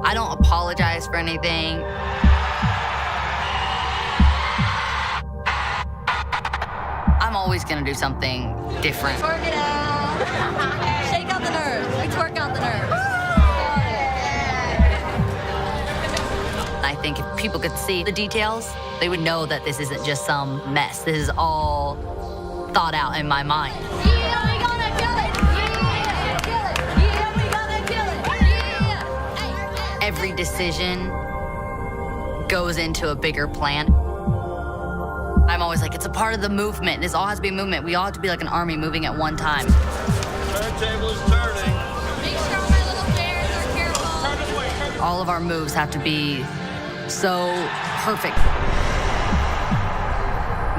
I don't apologize for anything. I'm always gonna do something different. Twerk it out. Shake out the nerves. We twerk out the nerves. I think if people could see the details, they would know that this isn't just some mess. This is all thought out in my mind. Yeah, we gonna kill it. Yeah, kill it. Yeah, we gonna kill it. Yeah. Every decision goes into a bigger plan. I'm always like, it's a part of the movement. This all has to be a movement. We all have to be like an army moving at one time. Turntable is turning. Make sure my little bears are careful. Turn this way, turn this way. All of our moves have to be so perfect.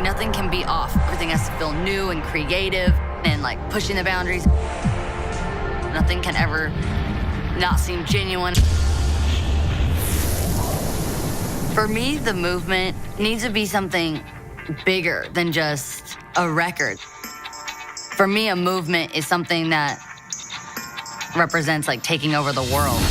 Nothing can be off. Everything has to feel new and creative and like pushing the boundaries. Nothing can ever not seem genuine. For me, the movement needs to be something bigger than just a record. For me, a movement is something that represents like taking over the world.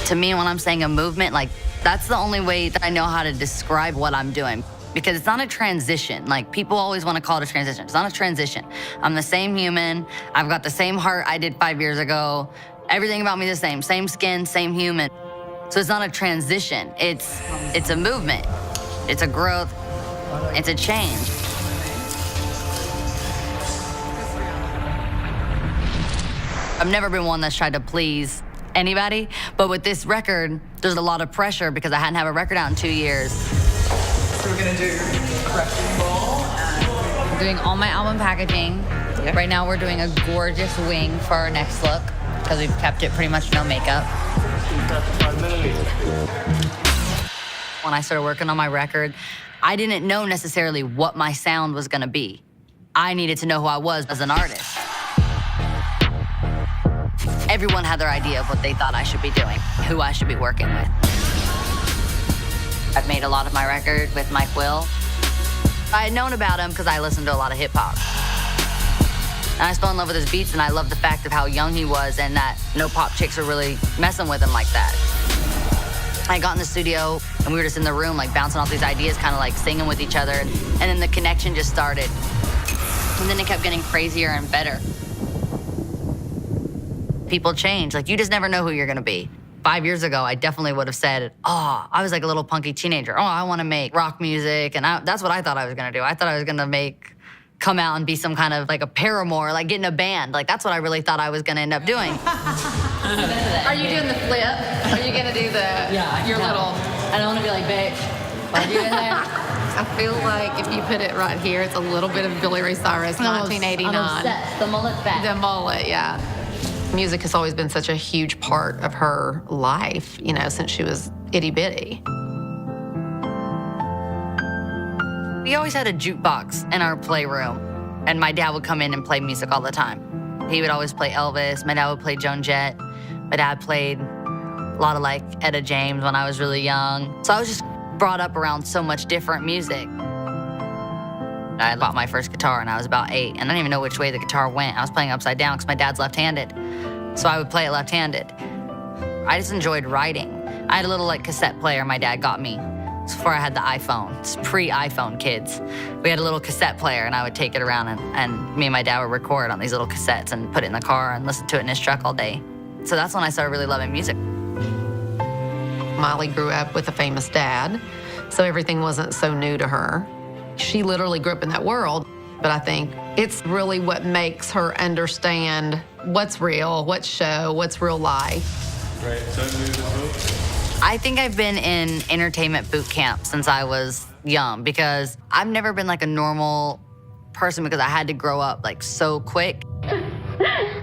To me, when I'm saying a movement, like that's the only way that I know how to describe what I'm doing. Because it's not a transition. Like people always want to call it a transition. It's not a transition. I'm the same human. I've got the same heart I did 5 years ago. Everything about me the same skin, same human. So it's not a transition. It's a movement. It's a growth. It's a change. I've never been one that's tried to please anybody, but with this record, there's a lot of pressure because I hadn't had a record out in 2 years. So we're gonna do correction bowl. We're doing all my album packaging. Yep. Right now we're doing a gorgeous wing for our next look because we've kept it pretty much no makeup. 5 milliliters. When I started working on my record, I didn't know necessarily what my sound was gonna be. I needed to know who I was as an artist. Everyone had their idea of what they thought I should be doing, who I should be working with. I've made a lot of my record with Mike Will. I had known about him because I listened to a lot of hip hop. And I fell in love with his beats, and I loved the fact of how young he was and that no pop chicks were really messing with him like that. I got in the studio, and we were just in the room, like bouncing off these ideas, kind of like singing with each other, and then the connection just started. And then it kept getting crazier and better. People change. Like, you just never know who you're gonna be. 5 years ago, I definitely would have said, oh, I was like a little punky teenager. Oh, I wanna make rock music. And that's what I thought I was gonna do. I thought I was gonna come out and be some kind of like a Paramore, like get in a band. Like, that's what I really thought I was gonna end up doing. Are you doing the flip? Are you gonna do the your little? I don't wanna be like, bitch. What are you in there? I feel like if you put it right here, it's a little bit of Billy Ray Cyrus, 1989. I'm obsessed. The mullet's back. The mullet, yeah. Music has always been such a huge part of her life, you know, since she was itty bitty. We always had a jukebox in our playroom, and my dad would come in and play music all the time. He would always play Elvis. My dad would play Joan Jett. My dad played a lot of like Etta James when I was really young. So I was just brought up around so much different music. I bought my first guitar when I was about 8, and I didn't even know which way the guitar went. I was playing upside down because my dad's left-handed. So I would play it left-handed. I just enjoyed writing. I had a little like cassette player my dad got me. It's before I had the iPhone. It's pre-iPhone, kids. We had a little cassette player, and I would take it around, and me and my dad would record on these little cassettes and put it in the car and listen to it in his truck all day. So that's when I started really loving music. Miley grew up with a famous dad, so everything wasn't so new to her. She literally grew up in that world, but I think it's really what makes her understand what's real, what's show, what's real life. Right, so I think I've been in entertainment boot camp since I was young because I've never been like a normal person because I had to grow up like so quick. I'm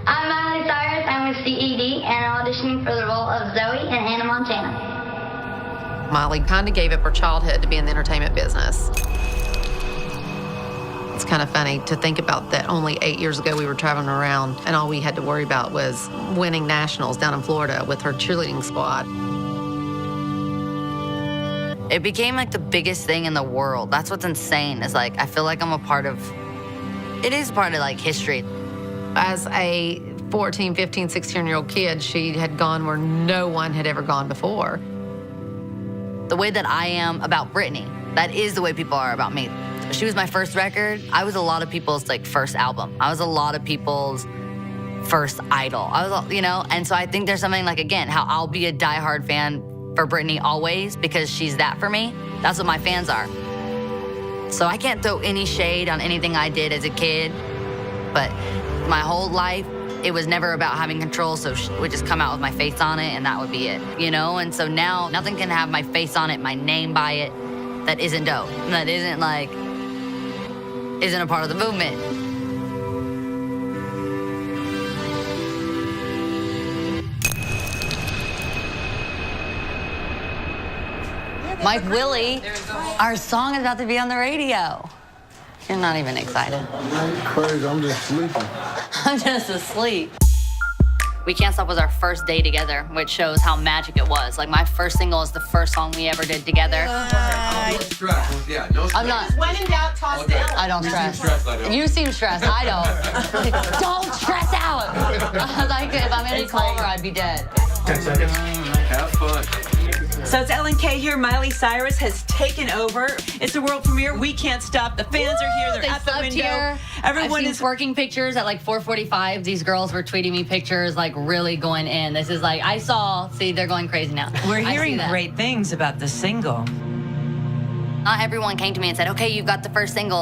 Miley Cyrus. I'm with CED and auditioning for the role of Zoe in Hannah Montana. Miley kind of gave up her childhood to be in the entertainment business. It's kind of funny to think about that only 8 years ago we were traveling around and all we had to worry about was winning nationals down in Florida with her cheerleading squad. It became like the biggest thing in the world. That's what's insane. Is like I feel like I'm a part of. It is part of like history. As a 14, 15, 16-year-old kid, she had gone where no one had ever gone before. The way that I am about Britney, that is the way people are about me. She was my first record. I was a lot of people's like first album. I was a lot of people's first idol. I was, you know, and so I think there's something like, again, how I'll be a diehard fan for Britney always because she's that for me. That's what my fans are. So I can't throw any shade on anything I did as a kid, but my whole life, it was never about having control, so she would just come out with my face on it and that would be it, you know? And so now nothing can have my face on it, my name by it, that isn't dope, that isn't like, isn't a part of the movement. Mike Willie, our song is about to be on the radio. You're not even excited. Crazy, I'm just sleeping. I'm just asleep. We Can't Stop was our first day together, which shows how magic it was. Like, my first single is the first song we ever did together. No stress. Yeah, no stress. I'm not. When in doubt, toss it. I don't stress. stressed, I don't. You seem stressed. I don't. Like, don't stress out. Like, if I'm any calmer, I'd be dead. 10 seconds. Have fun. So it's Ellen K here. Miley Cyrus has taken over. It's a world premiere. We Can't Stop. The fans are here. They're They at the slept window. here. Everyone I've seen is twerking pictures at like 4:45. These girls were tweeting me pictures, like really going in. This is like, I saw, see, they're going crazy now. We're I see hearing that. great things about the single. Not everyone came to me and said, okay, you got the first single.